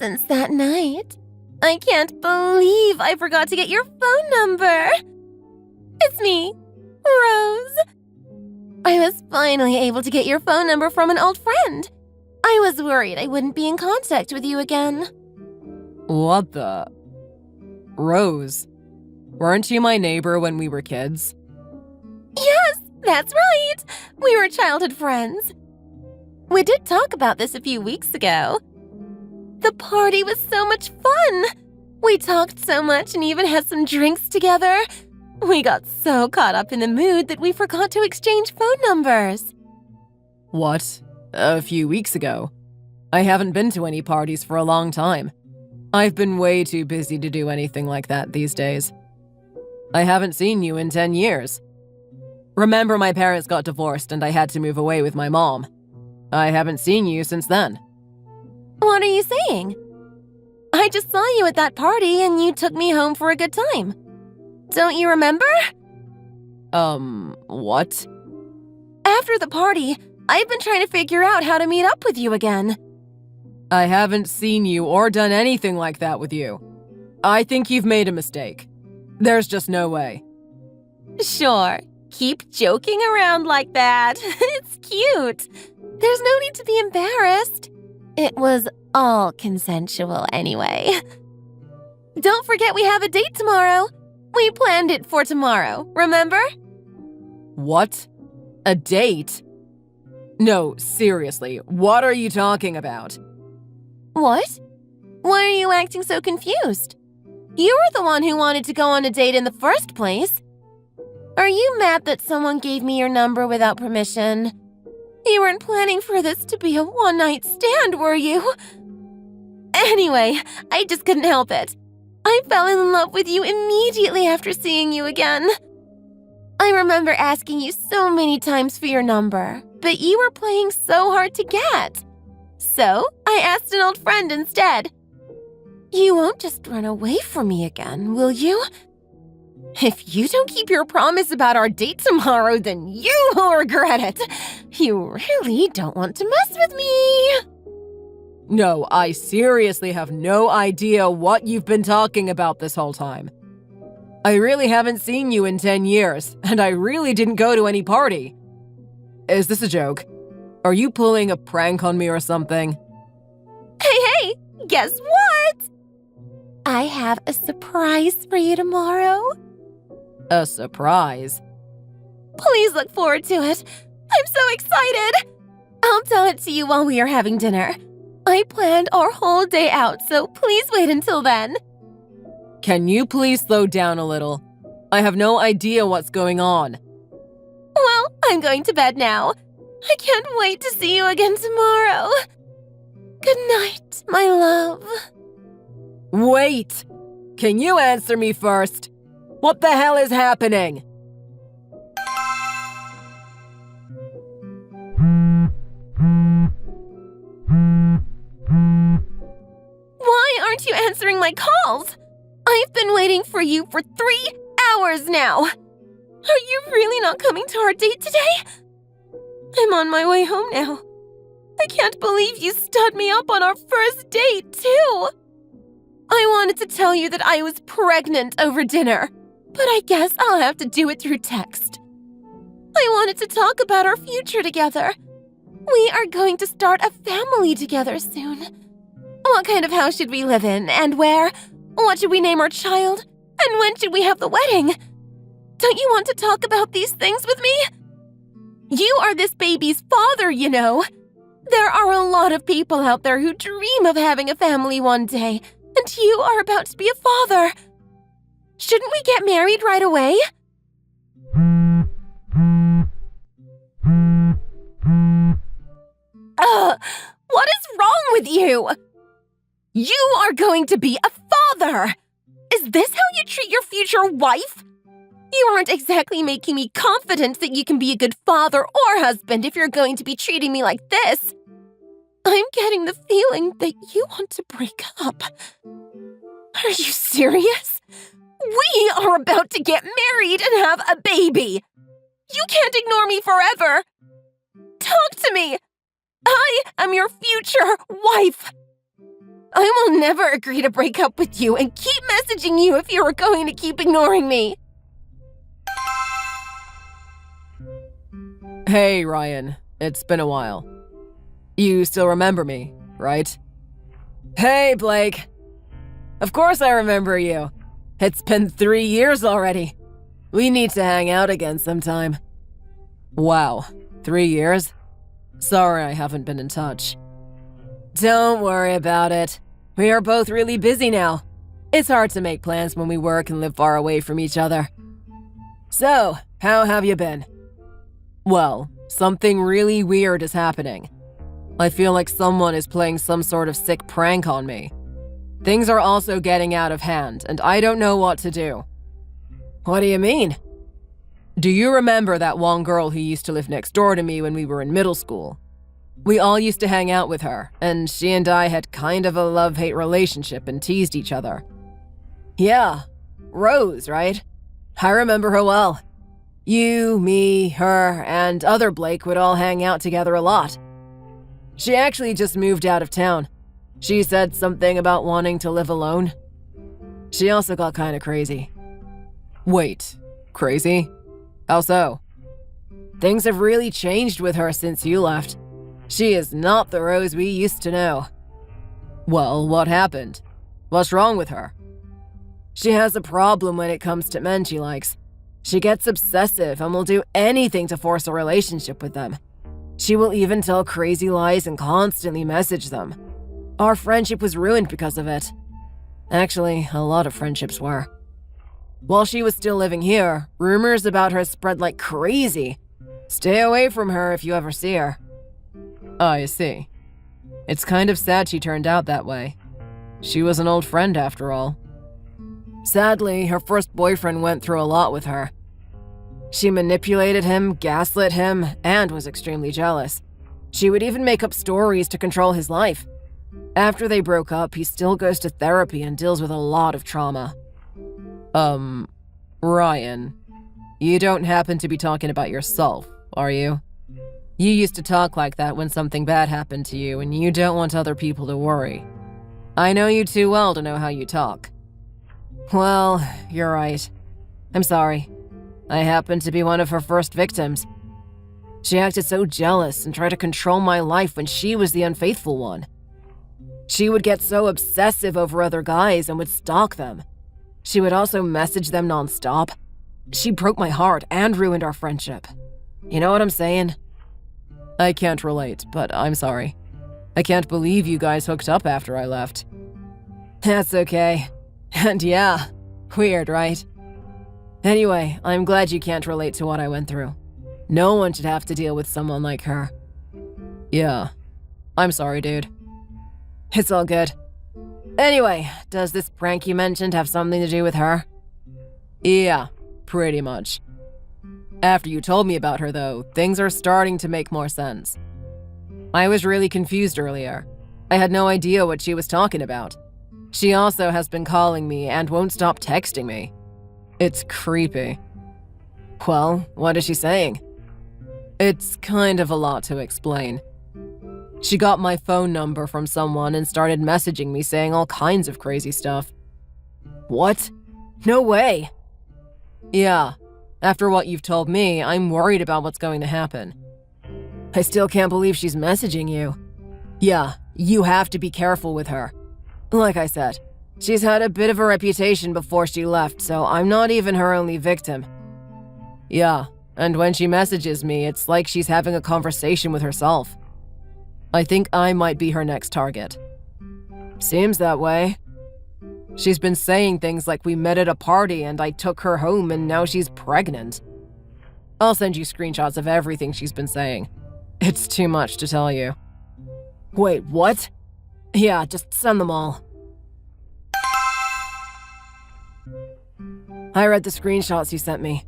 since that night. I can't believe I forgot to get your phone number. It's me, Rose. I was finally able to get your phone number from an old friend. I was worried I wouldn't be in contact with you again. What the? Rose, weren't you my neighbor when we were kids? Yes, that's right. We were childhood friends. We did talk about this a few weeks ago. The party was so much fun. We talked so much and even had some drinks together. We got so caught up in the mood that we forgot to exchange phone numbers. What? A few weeks ago? I haven't been to any parties for a long time. I've been way too busy to do anything like that these days. I haven't seen you in 10 years. Remember, my parents got divorced and I had to move away with my mom. I haven't seen you since then. What are you saying? I just saw you at that party and you took me home for a good time. Don't you remember? What? After the party, I've been trying to figure out how to meet up with you again. I haven't seen you or done anything like that with you. I think you've made a mistake. There's just no way. Sure, keep joking around like that. It's cute. There's no need to be embarrassed. It was all consensual anyway. Don't forget we have a date tomorrow. We planned it for tomorrow, remember? What? A date? No, seriously, what are you talking about? What? Why are you acting so confused? You were the one who wanted to go on a date in the first place. Are you mad that someone gave me your number without permission? You weren't planning for this to be a one-night stand, were you? Anyway, I just couldn't help it. I fell in love with you immediately after seeing you again. I remember asking you so many times for your number, but you were playing so hard to get. So, I asked an old friend instead. You won't just run away from me again, will you? If you don't keep your promise about our date tomorrow, then you will regret it. You really don't want to mess with me. No, I seriously have no idea what you've been talking about this whole time. I really haven't seen you in 10 years, and I really didn't go to any party. Is this a joke? Are you pulling a prank on me or something? Hey, guess what? I have a surprise for you tomorrow. A surprise? Please look forward to it. I'm so excited. I'll tell it to you while we are having dinner. I planned our whole day out, so please wait until then. Can you please slow down a little? I have no idea what's going on. Well, I'm going to bed now. I can't wait to see you again tomorrow. Good night, my love. Wait! Can you answer me first? What the hell is happening? Why aren't you answering my calls? I've been waiting for you for 3 hours now. Are you really not coming to our date today? I'm on my way home now. I can't believe you stood me up on our first date, too. I wanted to tell you that I was pregnant over dinner, but I guess I'll have to do it through text. I wanted to talk about our future together. We are going to start a family together soon. What kind of house should we live in, and where? What should we name our child? And when should we have the wedding? Don't you want to talk about these things with me? You are this baby's father, you know. There are a lot of people out there who dream of having a family one day, and you are about to be a father. Shouldn't we get married right away? What is wrong with you? You are going to be a father! Is this how you treat your future wife? You aren't exactly making me confident that you can be a good father or husband if you're going to be treating me like this. I'm getting the feeling that you want to break up. Are you serious? We are about to get married and have a baby. You can't ignore me forever. Talk to me. I am your future wife. I will never agree to break up with you and keep messaging you if you are going to keep ignoring me. Hey, Ryan. It's been a while. You still remember me, right? Hey, Blake. Of course I remember you. It's been 3 years already. We need to hang out again sometime. Wow, 3 years? Sorry I haven't been in touch. Don't worry about it. We are both really busy now. It's hard to make plans when we work and live far away from each other. So, how have you been? Well, something really weird is happening. I feel like someone is playing some sort of sick prank on me. Things are also getting out of hand, and I don't know what to do. What do you mean? Do you remember that one girl who used to live next door to me when we were in middle school? We all used to hang out with her, and she and I had kind of a love-hate relationship and teased each other. Yeah, Rose, right? I remember her well. You, me, her, and other Blake would all hang out together a lot. She actually just moved out of town. She said something about wanting to live alone. She also got kind of crazy. Wait, crazy? How so? Things have really changed with her since you left. She is not the Rose we used to know. Well, what happened? What's wrong with her? She has a problem when it comes to men she likes. She gets obsessive and will do anything to force a relationship with them. She will even tell crazy lies and constantly message them. Our friendship was ruined because of it. Actually, a lot of friendships were. While she was still living here, rumors about her spread like crazy. Stay away from her if you ever see her. I see. It's kind of sad she turned out that way. She was an old friend after all. Sadly, her first boyfriend went through a lot with her. She manipulated him, gaslit him, and was extremely jealous. She would even make up stories to control his life. After they broke up, he still goes to therapy and deals with a lot of trauma. Ryan, you don't happen to be talking about yourself, are you? You used to talk like that when something bad happened to you and you don't want other people to worry. I know you too well to know how you talk. Well, you're right. I'm sorry. I happened to be one of her first victims. She acted so jealous and tried to control my life when she was the unfaithful one. She would get so obsessive over other guys and would stalk them. She would also message them nonstop. She broke my heart and ruined our friendship. You know what I'm saying? I can't relate, but I'm sorry. I can't believe you guys hooked up after I left. That's okay. And yeah, weird, right? Anyway, I'm glad you can't relate to what I went through. No one should have to deal with someone like her. Yeah, I'm sorry, dude. It's all good. Anyway, does this prank you mentioned have something to do with her? Yeah, pretty much. After you told me about her, though, things are starting to make more sense. I was really confused earlier. I had no idea what she was talking about. She also has been calling me and won't stop texting me. It's creepy. Well, what is she saying? It's kind of a lot to explain. She got my phone number from someone and started messaging me saying all kinds of crazy stuff. What? No way! Yeah, after what you've told me, I'm worried about what's going to happen. I still can't believe she's messaging you. Yeah, you have to be careful with her. Like I said, she's had a bit of a reputation before she left, so I'm not even her only victim. Yeah, and when she messages me, it's like she's having a conversation with herself. I think I might be her next target. Seems that way. She's been saying things like we met at a party and I took her home and now she's pregnant. I'll send you screenshots of everything she's been saying. It's too much to tell you. Wait, what? Yeah, just send them all. I read the screenshots you sent me.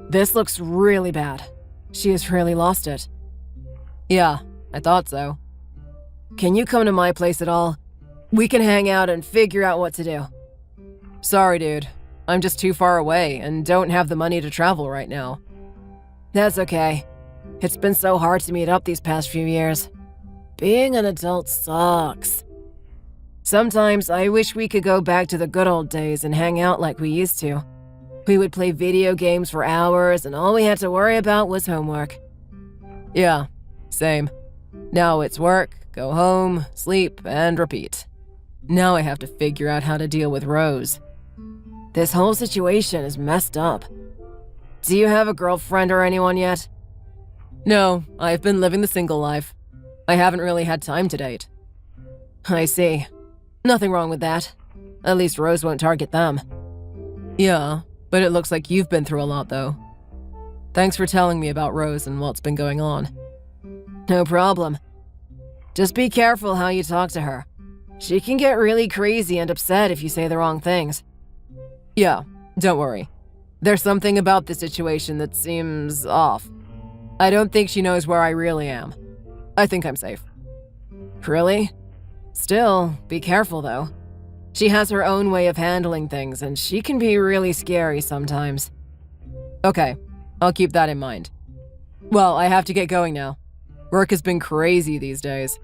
This looks really bad. She has really lost it. Yeah, I thought so. Can you come to my place at all? We can hang out and figure out what to do. Sorry, dude. I'm just too far away and don't have the money to travel right now. That's okay. It's been so hard to meet up these past few years. Being an adult sucks. Sometimes I wish we could go back to the good old days and hang out like we used to. We would play video games for hours and all we had to worry about was homework. Yeah, same. Now it's work, go home, sleep, and repeat. Now I have to figure out how to deal with Rose. This whole situation is messed up. Do you have a girlfriend or anyone yet? No, I've been living the single life. I haven't really had time to date. I see. Nothing wrong with that. At least Rose won't target them. Yeah, but it looks like you've been through a lot, though. Thanks for telling me about Rose and what's been going on. No problem. Just be careful how you talk to her. She can get really crazy and upset if you say the wrong things. Yeah, don't worry. There's something about the situation that seems off. I don't think she knows where I really am. I think I'm safe. Really? Still, be careful though. She has her own way of handling things and she can be really scary sometimes. Okay, I'll keep that in mind. Well, I have to get going now. Work has been crazy these days.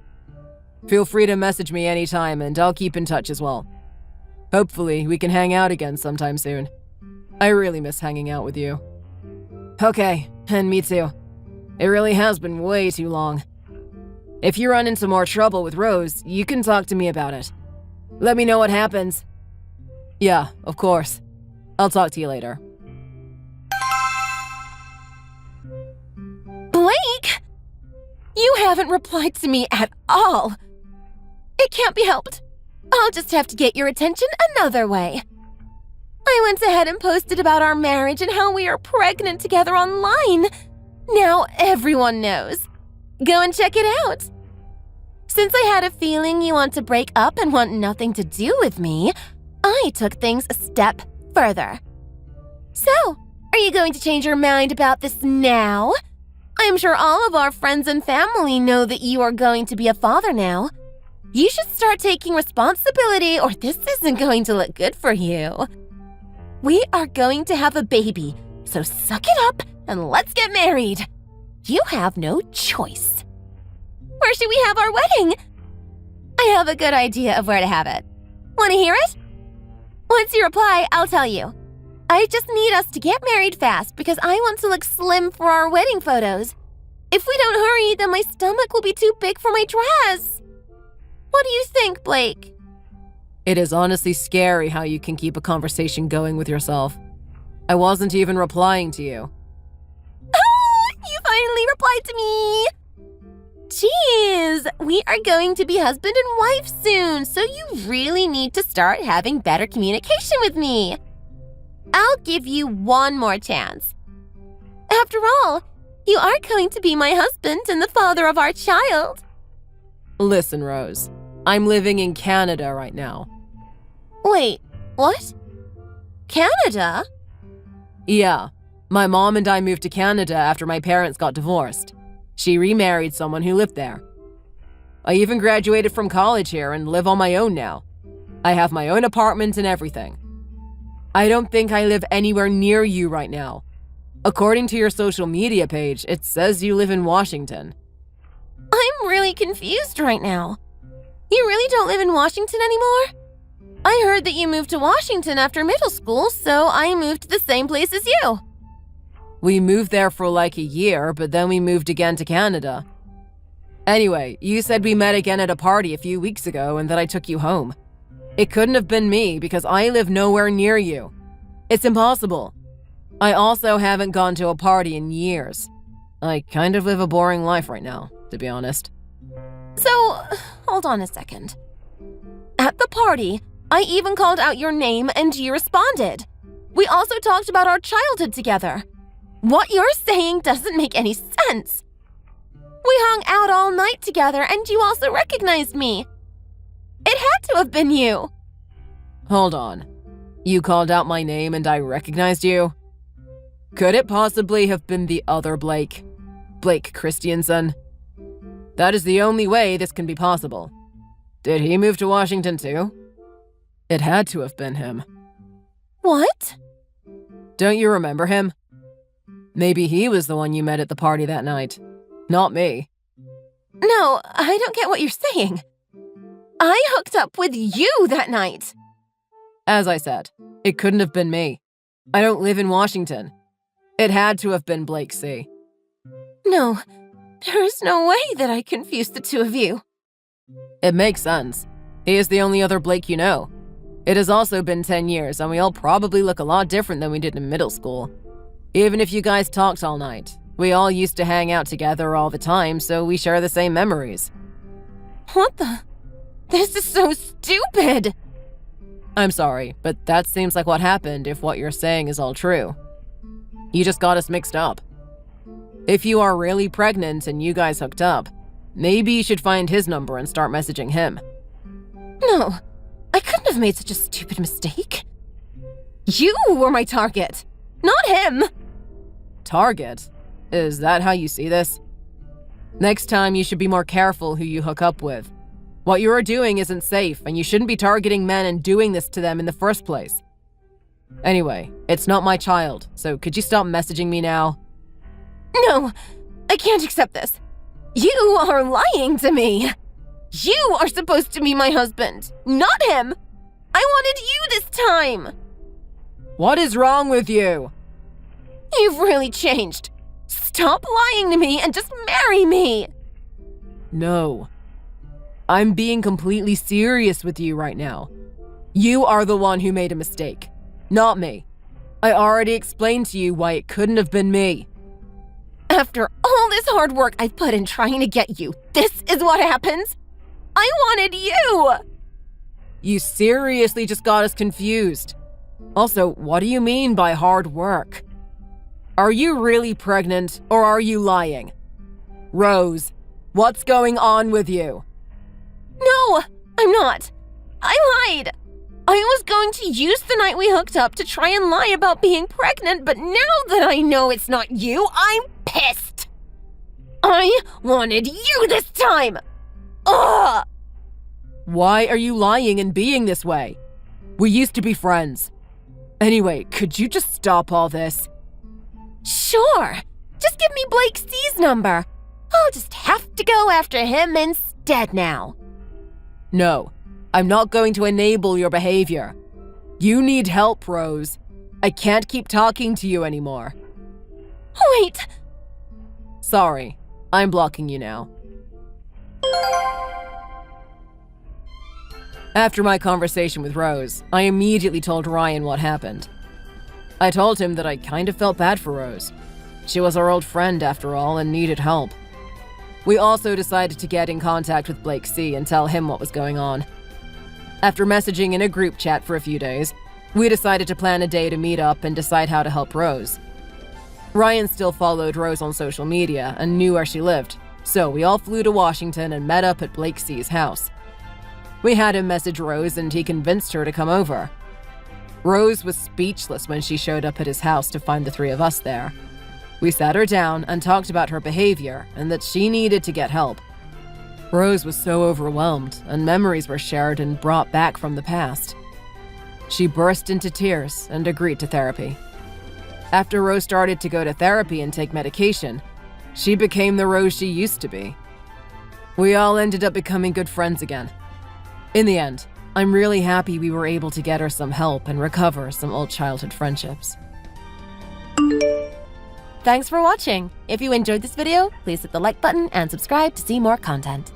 Feel free to message me anytime and I'll keep in touch as well. Hopefully, we can hang out again sometime soon. I really miss hanging out with you. Okay, and me too. It really has been way too long. If you run into more trouble with Rose, you can talk to me about it. Let me know what happens. Yeah, of course. I'll talk to you later. Blake! You haven't replied to me at all. It can't be helped. I'll just have to get your attention another way. I went ahead and posted about our marriage and how we are pregnant together online. Now everyone knows. Go and check it out. Since I had a feeling you want to break up and want nothing to do with me, I took things a step further. So, are you going to change your mind about this now? I'm sure all of our friends and family know that you are going to be a father now. You should start taking responsibility or this isn't going to look good for you. We are going to have a baby, so suck it up and let's get married. You have no choice. Where should we have our wedding? I have a good idea of where to have it. Want to hear it? Once you reply, I'll tell you. I just need us to get married fast because I want to look slim for our wedding photos. If we don't hurry, then my stomach will be too big for my dress. What do you think, Blake? It is honestly scary how you can keep a conversation going with yourself. I wasn't even replying to you. Oh, you finally replied to me! Jeez, we are going to be husband and wife soon, so you really need to start having better communication with me. I'll give you one more chance. After all, you are going to be my husband and the father of our child. Listen, Rose, I'm living in Canada right now. Wait, what? Canada? Yeah, my mom and I moved to Canada after my parents got divorced. She remarried someone who lived there. I even graduated from college here and live on my own now. I have my own apartment and everything. I don't think I live anywhere near you right now. According to your social media page, it says you live in Washington. I'm really confused right now. You really don't live in Washington anymore? I heard that you moved to Washington after middle school, so I moved to the same place as you. We moved there for like a year, but then we moved again to Canada. Anyway, you said we met again at a party a few weeks ago and that I took you home. It couldn't have been me because I live nowhere near you. It's impossible. I also haven't gone to a party in years. I kind of live a boring life right now, to be honest. So, hold on a second. At the party, I even called out your name and you responded. We also talked about our childhood together. What you're saying doesn't make any sense. We hung out all night together and you also recognized me. It had to have been you. Hold on. You called out my name and I recognized you? Could it possibly have been the other Blake? Blake Christiansen? That is the only way this can be possible. Did he move to Washington too? It had to have been him. What? Don't you remember him? Maybe he was the one you met at the party that night. Not me. No, I don't get what you're saying. I hooked up with you that night. As I said, it couldn't have been me. I don't live in Washington. It had to have been Blake C. No, there is no way that I confused the two of you. It makes sense. He is the only other Blake you know. It has also been 10 years, and we all probably look a lot different than we did in middle school. Even if you guys talked all night, we all used to hang out together all the time, so we share the same memories. What the? This is so stupid! I'm sorry, but that seems like what happened if what you're saying is all true. You just got us mixed up. If you are really pregnant and you guys hooked up, maybe you should find his number and start messaging him. No, I couldn't have made such a stupid mistake. You were my target, not him! Target? Is that how you see this? Next time you should be more careful who you hook up with. What you are doing isn't safe, and you shouldn't be targeting men and doing this to them in the first place. Anyway, it's not my child, so could you stop messaging me now? No, I can't accept this. You are lying to me. You are supposed to be my husband, not him. I wanted you this time. What is wrong with you? You've really changed. Stop lying to me and just marry me. No. I'm being completely serious with you right now. You are the one who made a mistake, not me. I already explained to you why it couldn't have been me. After all this hard work I've put in trying to get you, this is what happens? I wanted you! You seriously just got us confused. Also, what do you mean by hard work? Are you really pregnant, or are you lying? Rose, what's going on with you? No, I'm not. I lied. I was going to use the night we hooked up to try and lie about being pregnant, but now that I know it's not you, I'm pissed. I wanted you this time. Ugh! Why are you lying and being this way? We used to be friends. Anyway, could you just stop all this? Sure. Just give me Blake C's number. I'll just have to go after him instead now. No, I'm not going to enable your behavior. You need help, Rose. I can't keep talking to you anymore. Wait. Sorry, I'm blocking you now. After my conversation with Rose, I immediately told Ryan what happened. I told him that I kind of felt bad for Rose. She was our old friend after all and needed help. We also decided to get in contact with Blake C and tell him what was going on. After messaging in a group chat for a few days, we decided to plan a day to meet up and decide how to help Rose. Ryan still followed Rose on social media and knew where she lived, so we all flew to Washington and met up at Blake C's house. We had him message Rose and he convinced her to come over. Rose was speechless when she showed up at his house to find the three of us there. We sat her down and talked about her behavior and that she needed to get help. Rose was so overwhelmed, and memories were shared and brought back from the past. She burst into tears and agreed to therapy. After Rose started to go to therapy and take medication, she became the Rose she used to be. We all ended up becoming good friends again. In the end, I'm really happy we were able to get her some help and recover some old childhood friendships. Thanks for watching. If you enjoyed this video, please hit the like button and subscribe to see more content.